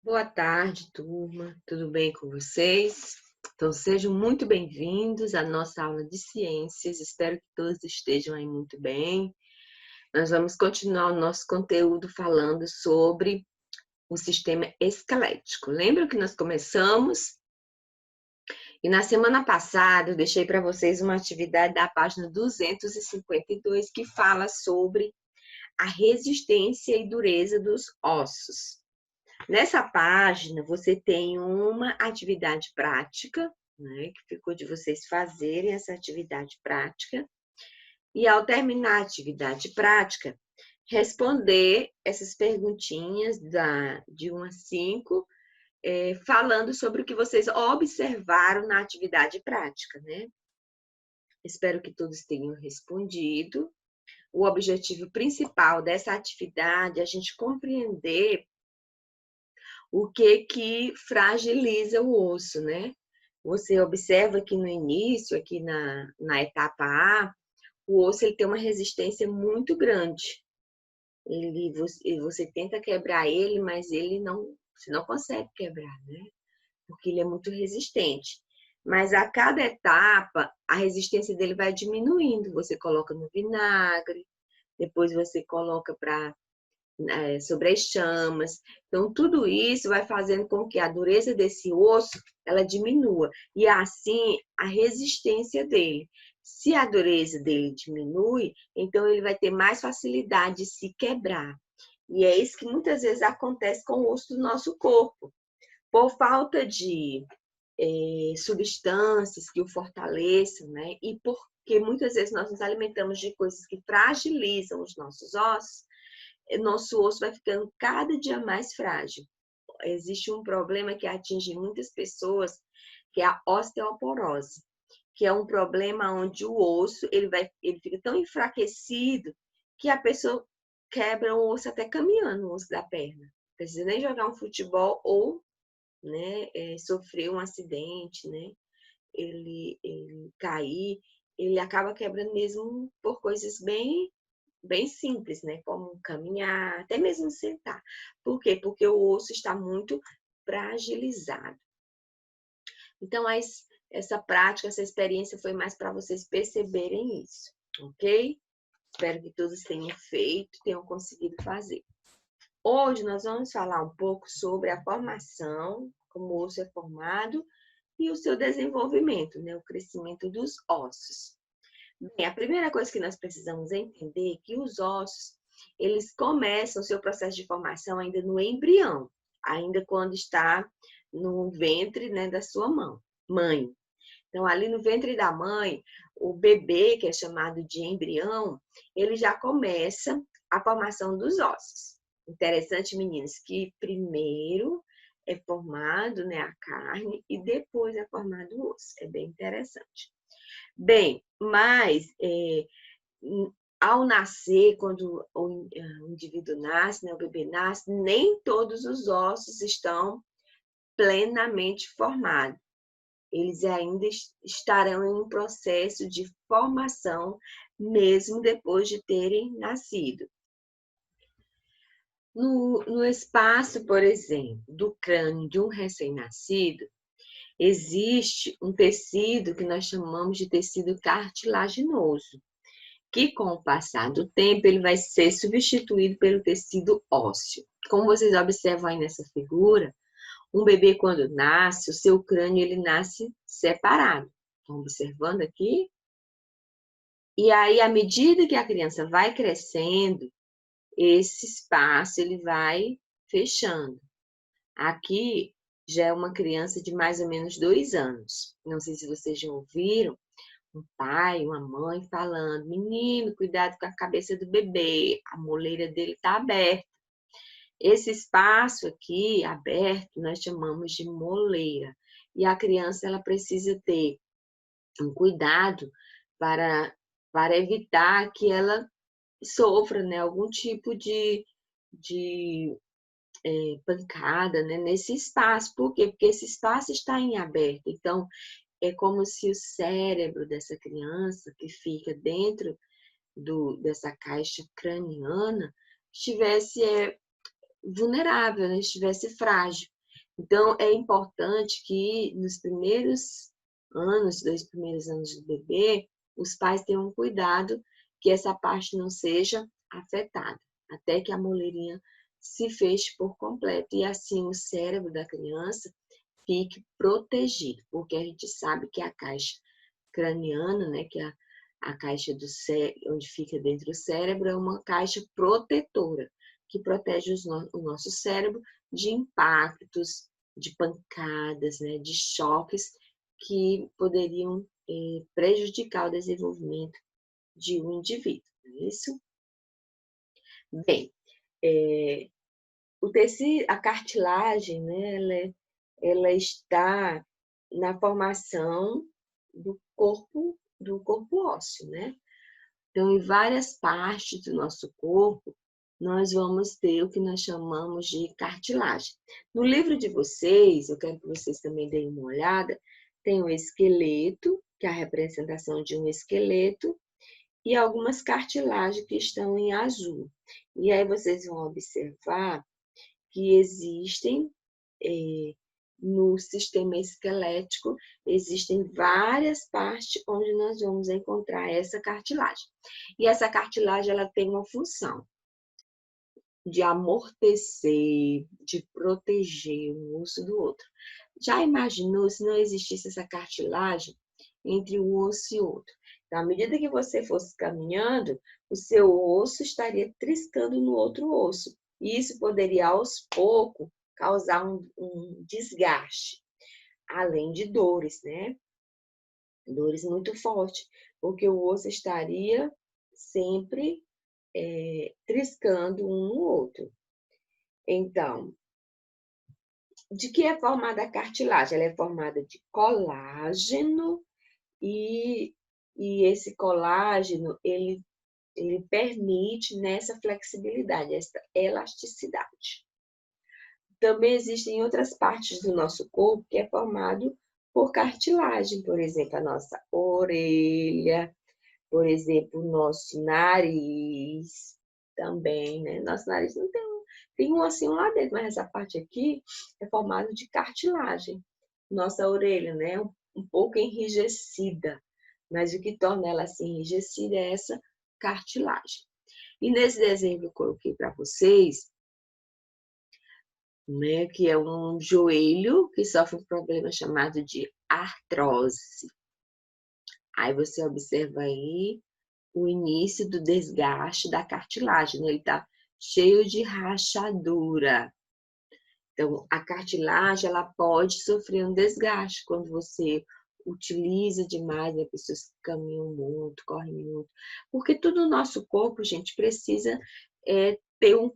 Boa tarde, turma. Tudo bem com vocês? Então, sejam muito bem-vindos à nossa aula de ciências. Espero que todos estejam aí muito bem. Nós vamos continuar o nosso conteúdo falando sobre o sistema esquelético. Lembra que nós começamos? E na semana passada eu deixei para vocês uma atividade da página 252 que fala sobre a resistência e dureza dos ossos. Nessa página, você tem uma atividade prática, né, que ficou de vocês fazerem essa atividade prática. E ao terminar a atividade prática, responder essas perguntinhas de 1 a 5, falando sobre o que vocês observaram na atividade prática, né? Espero que todos tenham respondido. O objetivo principal dessa atividade é a gente compreender o que fragiliza o osso, né? Você observa que no início, aqui na etapa A, o osso ele tem uma resistência muito grande. Você tenta quebrar ele, mas você não consegue quebrar, né? Porque ele é muito resistente. Mas a cada etapa, a resistência dele vai diminuindo. Você coloca no vinagre, depois você coloca sobre as chamas. Então, tudo isso vai fazendo com que a dureza desse osso ela diminua. E assim, a resistência dele. Se a dureza dele diminui, então ele vai ter mais facilidade de se quebrar. E é isso que muitas vezes acontece com o osso do nosso corpo. Por falta de substâncias que o fortaleçam, né? E porque muitas vezes nós nos alimentamos de coisas que fragilizam os nossos ossos, nosso osso vai ficando cada dia mais frágil. Existe um problema que atinge muitas pessoas, que é a osteoporose, que é um problema onde o osso ele fica tão enfraquecido que a pessoa quebra o osso até caminhando, o osso da perna. Não precisa nem jogar um futebol ou, né, sofrer um acidente, né? Ele cair, ele acaba quebrando mesmo por coisas bem simples, né? Como caminhar, até mesmo sentar. Por quê? Porque o osso está muito fragilizado. Então, essa prática, essa experiência foi mais para vocês perceberem isso, ok? Espero que todos tenham feito, tenham conseguido fazer. Hoje nós vamos falar um pouco sobre a formação, como o osso é formado, e o seu desenvolvimento, né? O crescimento dos ossos. Bem, a primeira coisa que nós precisamos entender é que os ossos, eles começam o seu processo de formação ainda no embrião, ainda quando está no ventre, né, da sua mãe. Então, ali no ventre da mãe, o bebê, que é chamado de embrião, ele já começa a formação dos ossos. Interessante, meninos, que primeiro é formado, né, a carne e depois é formado o osso. É bem interessante. Bem, mas ao nascer, quando o indivíduo nasce, né, o bebê nasce, nem todos os ossos estão plenamente formados. Eles ainda estarão em um processo de formação, mesmo depois de terem nascido. No espaço, por exemplo, do crânio de um recém-nascido, existe um tecido que nós chamamos de tecido cartilaginoso, que com o passar do tempo ele vai ser substituído pelo tecido ósseo. Como vocês observam aí nessa figura, um bebê quando nasce, o seu crânio ele nasce separado. Estão observando aqui? E aí, à medida que a criança vai crescendo, esse espaço ele vai fechando. Aqui já é uma criança de mais ou menos 2 anos. Não sei se vocês já ouviram um pai, uma mãe falando: menino, cuidado com a cabeça do bebê, a moleira dele está aberta. Esse espaço aqui aberto nós chamamos de moleira. E a criança ela precisa ter um cuidado para evitar que ela sofra, né, algum tipo de pancada, né, nesse espaço. Por quê? Porque esse espaço está em aberto. Então, é como se o cérebro dessa criança que fica dentro dessa caixa craniana estivesse vulnerável, né? Estivesse frágil. Então, é importante que nos primeiros anos, 2 primeiros anos do bebê, os pais tenham cuidado que essa parte não seja afetada, até que a moleirinha se feche por completo e assim o cérebro da criança fique protegido, porque a gente sabe que a caixa craniana, né, que é a caixa do cérebro, onde fica dentro do cérebro, é uma caixa protetora, que protege o nosso cérebro de impactos, de pancadas, né, de choques que poderiam prejudicar o desenvolvimento de um indivíduo, não é isso? Bem, é, o tecido, a cartilagem, né, ela está na formação do corpo ósseo, né? Então, em várias partes do nosso corpo, nós vamos ter o que nós chamamos de cartilagem. No livro de vocês, eu quero que vocês também deem uma olhada, tem o esqueleto, que é a representação de um esqueleto, e algumas cartilagens que estão em azul. E aí vocês vão observar que existem no sistema esquelético, existem várias partes onde nós vamos encontrar essa cartilagem. E essa cartilagem ela tem uma função de amortecer, de proteger um osso do outro. Já imaginou se não existisse essa cartilagem entre um osso e outro? Então, à medida que você fosse caminhando, o seu osso estaria triscando no outro osso. E isso poderia, aos poucos, causar um desgaste, além de dores, né? Dores muito fortes, porque o osso estaria sempre triscando um no outro. Então, de que é formada a cartilagem? Ela é formada de colágeno e esse colágeno, ele permite nessa flexibilidade, essa elasticidade. Também existem outras partes do nosso corpo que é formado por cartilagem, por exemplo, a nossa orelha, por exemplo, o nosso nariz também, né? Nosso nariz não tem um ossinho lá dentro, mas essa parte aqui é formada de cartilagem. Nossa orelha, né? Um pouco enrijecida, mas o que torna ela assim enrijecida é essa cartilagem. E nesse desenho que eu coloquei para vocês, né, que é um joelho que sofre um problema chamado de artrose. Aí você observa aí o início do desgaste da cartilagem, né? Ele está cheio de rachadura. Então, a cartilagem ela pode sofrer um desgaste quando você utiliza demais, né? Pessoas que caminham muito, correm muito. Porque todo o nosso corpo, gente, precisa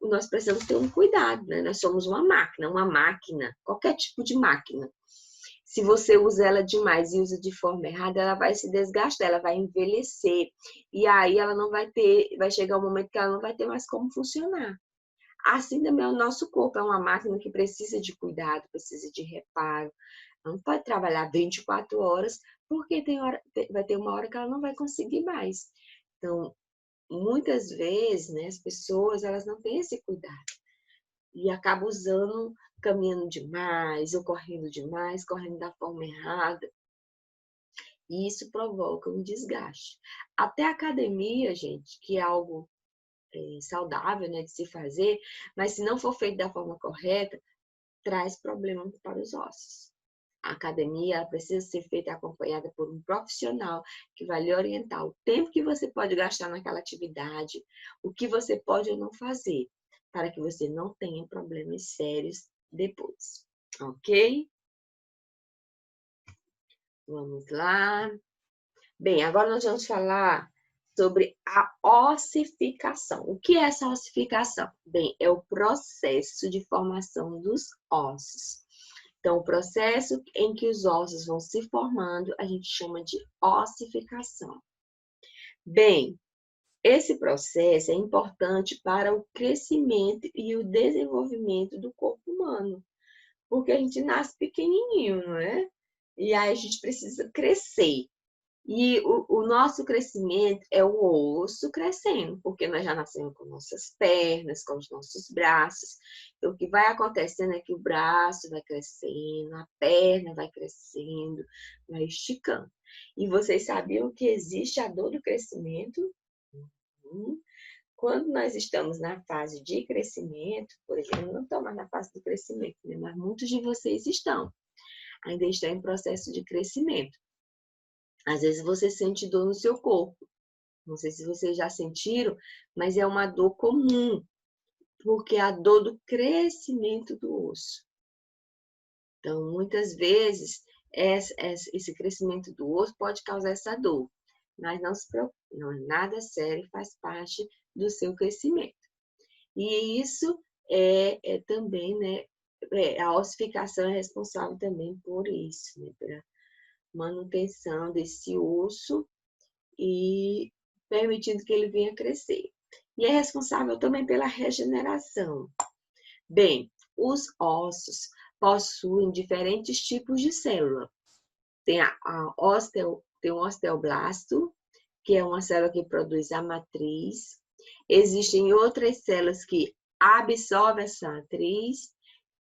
nós precisamos ter um cuidado, né? Nós somos uma máquina, qualquer tipo de máquina. Se você usa ela demais e usa de forma errada, ela vai se desgastar, ela vai envelhecer. E aí ela não vai ter, vai chegar um momento que ela não vai ter mais como funcionar. Assim também o nosso corpo é uma máquina que precisa de cuidado, precisa de reparo. Não pode trabalhar 24 horas, porque vai ter uma hora que ela não vai conseguir mais. Então, muitas vezes, né, as pessoas elas não têm esse cuidado e acabam usando, caminhando demais ou correndo demais, correndo da forma errada. E isso provoca um desgaste. Até a academia, gente, que é algo saudável, né, de se fazer, mas se não for feito da forma correta, traz problemas para os ossos. A academia precisa ser feita acompanhada por um profissional que vai lhe orientar o tempo que você pode gastar naquela atividade, o que você pode ou não fazer, para que você não tenha problemas sérios depois. Ok? Vamos lá. Bem, agora nós vamos falar sobre a ossificação. O que é essa ossificação? Bem, é o processo de formação dos ossos. Então, o processo em que os ossos vão se formando, a gente chama de ossificação. Bem, esse processo é importante para o crescimento e o desenvolvimento do corpo humano, porque a gente nasce pequenininho, não é? E aí a gente precisa crescer. E o nosso crescimento é o osso crescendo, porque nós já nascemos com nossas pernas, com os nossos braços. Então, o que vai acontecendo é que o braço vai crescendo, a perna vai crescendo, vai esticando. E vocês sabiam que existe a dor do crescimento? Quando nós estamos na fase de crescimento, por exemplo, não estou mais na fase do crescimento, né? Mas muitos de vocês estão, ainda estão em processo de crescimento. Às vezes você sente dor no seu corpo. Não sei se vocês já sentiram, mas é uma dor comum, porque é a dor do crescimento do osso. Então, muitas vezes, esse crescimento do osso pode causar essa dor, mas não se preocupe, não é nada sério, faz parte do seu crescimento. E isso é também, né, a ossificação é responsável também por isso, né, pela manutenção desse osso e permitindo que ele venha crescer. E é responsável também pela regeneração. Bem, os ossos possuem diferentes tipos de célula. Tem tem o osteoblasto, que é uma célula que produz a matriz. Existem outras células que absorvem essa matriz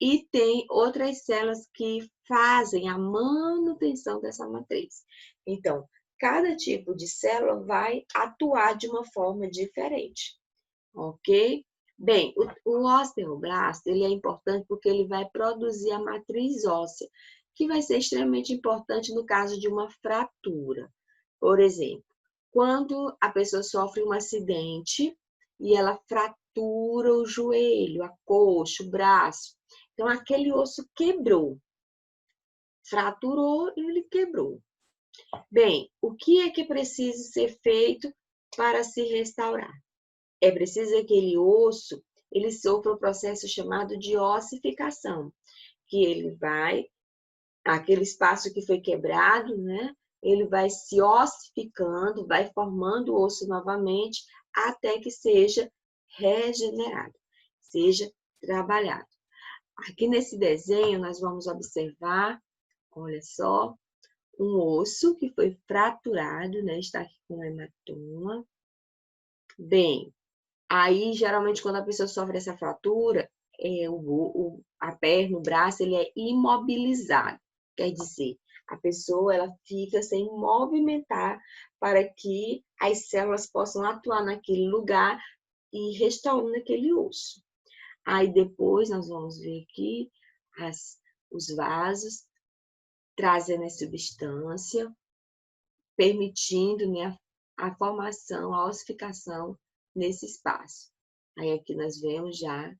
e tem outras células que fazem a manutenção dessa matriz. Então, cada tipo de célula vai atuar de uma forma diferente, ok? Bem, o osteoblasto, ele é importante porque ele vai produzir a matriz óssea, que vai ser extremamente importante no caso de uma fratura. Por exemplo, quando a pessoa sofre um acidente e ela fratura o joelho, a coxa, o braço, então aquele osso quebrou, fraturou e ele quebrou. Bem, o que é que precisa ser feito para se restaurar? É preciso que aquele osso ele sofra um processo chamado de ossificação, que ele vai, aquele espaço que foi quebrado, né? Ele vai se ossificando, vai formando o osso novamente, até que seja regenerado, seja trabalhado. Aqui nesse desenho, nós vamos observar, olha só, um osso que foi fraturado, né? Está aqui com hematoma. Bem, aí, geralmente, quando a pessoa sofre essa fratura, a perna, o braço, ele é imobilizado. Quer dizer, a pessoa ela fica sem movimentar para que as células possam atuar naquele lugar e restaurando aquele osso. Aí depois nós vamos ver aqui os vasos trazendo a substância, permitindo, né, a formação, a ossificação nesse espaço. Aí aqui nós vemos já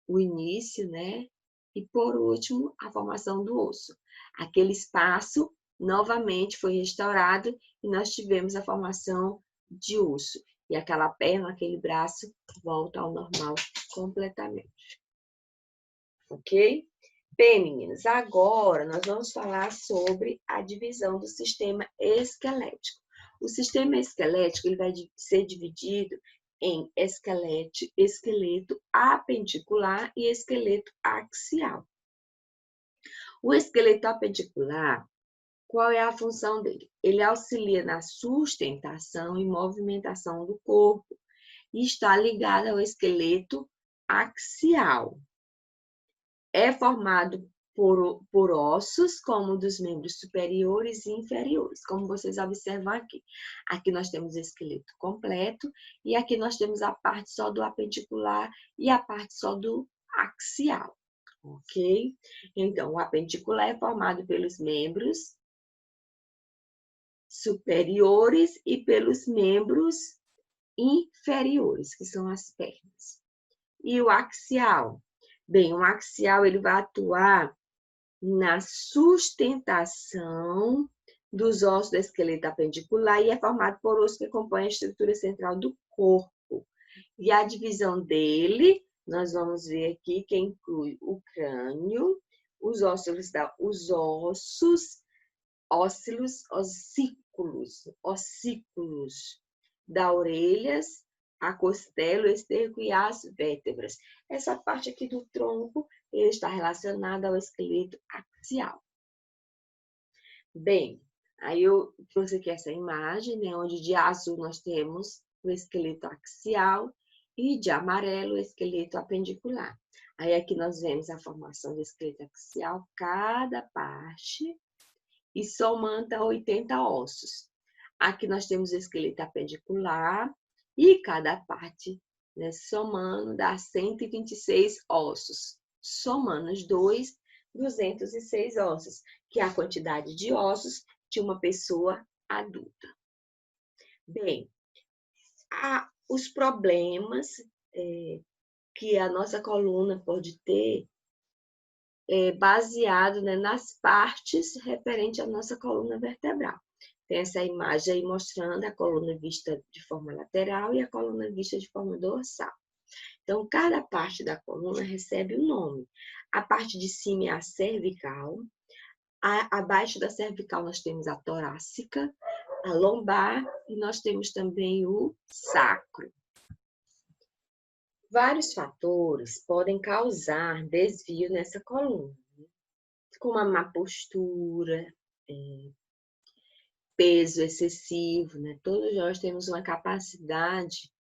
o início, né? E por último, a formação do osso. Aquele espaço novamente foi restaurado e nós tivemos a formação de osso. E aquela perna, aquele braço volta ao normal completamente. Ok? Bem, meninas, agora nós vamos falar sobre a divisão do sistema esquelético. O sistema esquelético ele vai ser dividido em esqueleto apendicular e esqueleto axial. O esqueleto apendicular, qual é a função dele? Ele auxilia na sustentação e movimentação do corpo e está ligado ao esqueleto axial. É formado por ossos, como dos membros superiores e inferiores, como vocês observam aqui. Aqui nós temos o esqueleto completo e aqui nós temos a parte só do apendicular e a parte só do axial, ok? Então, o apendicular é formado pelos membros superiores e pelos membros inferiores, que são as pernas. E o axial? Bem, o axial ele vai atuar na sustentação dos ossos do esqueleto apendicular e é formado por ossos que compõem a estrutura central do corpo. E a divisão dele, nós vamos ver aqui, que inclui o crânio, os ossos ossículos da orelhas, a costela, o esterco e as vértebras. Essa parte aqui do tronco está relacionada ao esqueleto axial. Bem, Aí eu trouxe aqui essa imagem, né, onde de azul nós temos o esqueleto axial e de amarelo o esqueleto apendicular. Aí aqui nós vemos a formação do esqueleto axial, cada parte, e somando a 80 ossos. Aqui nós temos o esqueleto apendicular e cada parte, né, somando, dá 126 ossos. Somando os dois, 206 ossos, que é a quantidade de ossos de uma pessoa adulta. Bem, os problemas que a nossa coluna pode ter baseado, né, nas partes referentes à nossa coluna vertebral. Tem essa imagem aí mostrando a coluna vista de forma lateral e a coluna vista de forma dorsal. Então, cada parte da coluna recebe um nome. A parte de cima é a cervical. Abaixo da cervical nós temos a torácica, a lombar e nós temos também o sacro. Vários fatores podem causar desvio nessa coluna, como a má postura, peso excessivo, né? Todos nós temos uma capacidade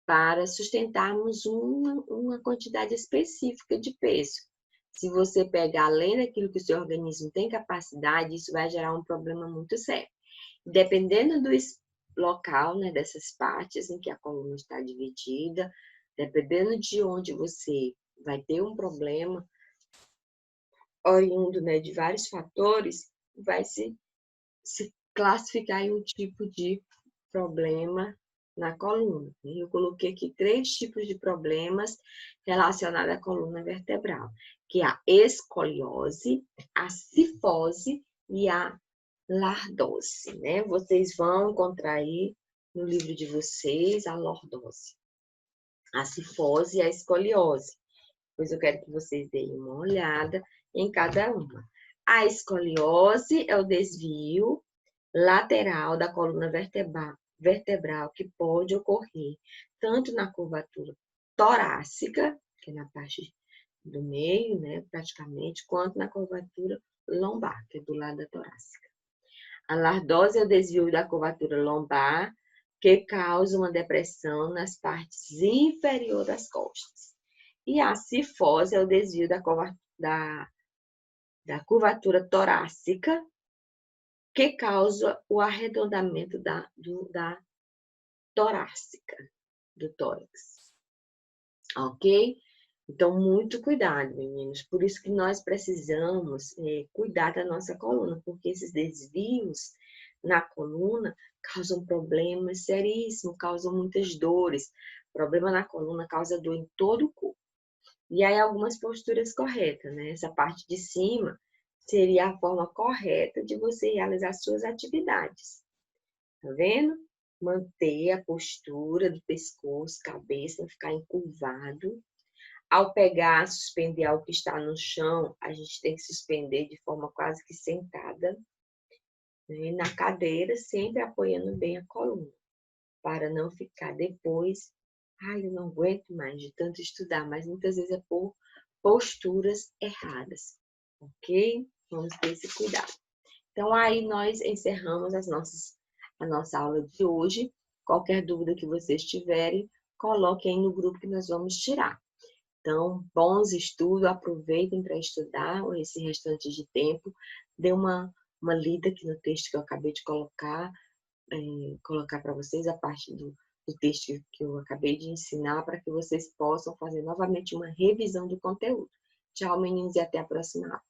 para sustentarmos uma quantidade específica de peso. Se você pegar além daquilo que o seu organismo tem capacidade, isso vai gerar um problema muito sério. Dependendo do local, né, dessas partes em que a coluna está dividida, dependendo de onde você vai ter um problema, oriundo, né, de vários fatores, vai se classificar em um tipo de problema na coluna. Eu coloquei aqui 3 tipos de problemas relacionados à coluna vertebral, que é a escoliose, a cifose e a lordose, né? Vocês vão encontrar aí no livro de vocês a lordose, a cifose e a escoliose. Pois eu quero que vocês deem uma olhada em cada uma. A escoliose é o desvio lateral da coluna vertebral que pode ocorrer tanto na curvatura torácica, que é na parte do meio, né, praticamente, quanto na curvatura lombar, que é do lado da torácica. A lordose é o desvio da curvatura lombar, que causa uma depressão nas partes inferiores das costas. E a cifose é o desvio da curvatura torácica, que causa o arredondamento da torácica, do tórax. Ok? Então, muito cuidado, meninos. Por isso que nós precisamos cuidar da nossa coluna, porque esses desvios na coluna causam problemas seríssimos, causam muitas dores. Problema na coluna causa dor em todo o corpo. E aí, algumas posturas corretas, né? Essa parte de cima seria a forma correta de você realizar suas atividades. Tá vendo? Manter a postura do pescoço, cabeça, não ficar encurvado. Ao pegar, suspender algo que está no chão, a gente tem que suspender de forma quase que sentada, né? Na cadeira, sempre apoiando bem a coluna, para não ficar depois, ai, eu não aguento mais de tanto estudar, mas muitas vezes é por posturas erradas, ok? Vamos ter esse cuidado. Então, aí nós encerramos a nossa aula de hoje. Qualquer dúvida que vocês tiverem, coloquem aí no grupo que nós vamos tirar. Então, bons estudos, aproveitem para estudar esse restante de tempo. Dê uma lida aqui no texto que eu acabei de colocar para vocês, a parte do texto que eu acabei de ensinar, para que vocês possam fazer novamente uma revisão do conteúdo. Tchau, meninos, e até a próxima aula.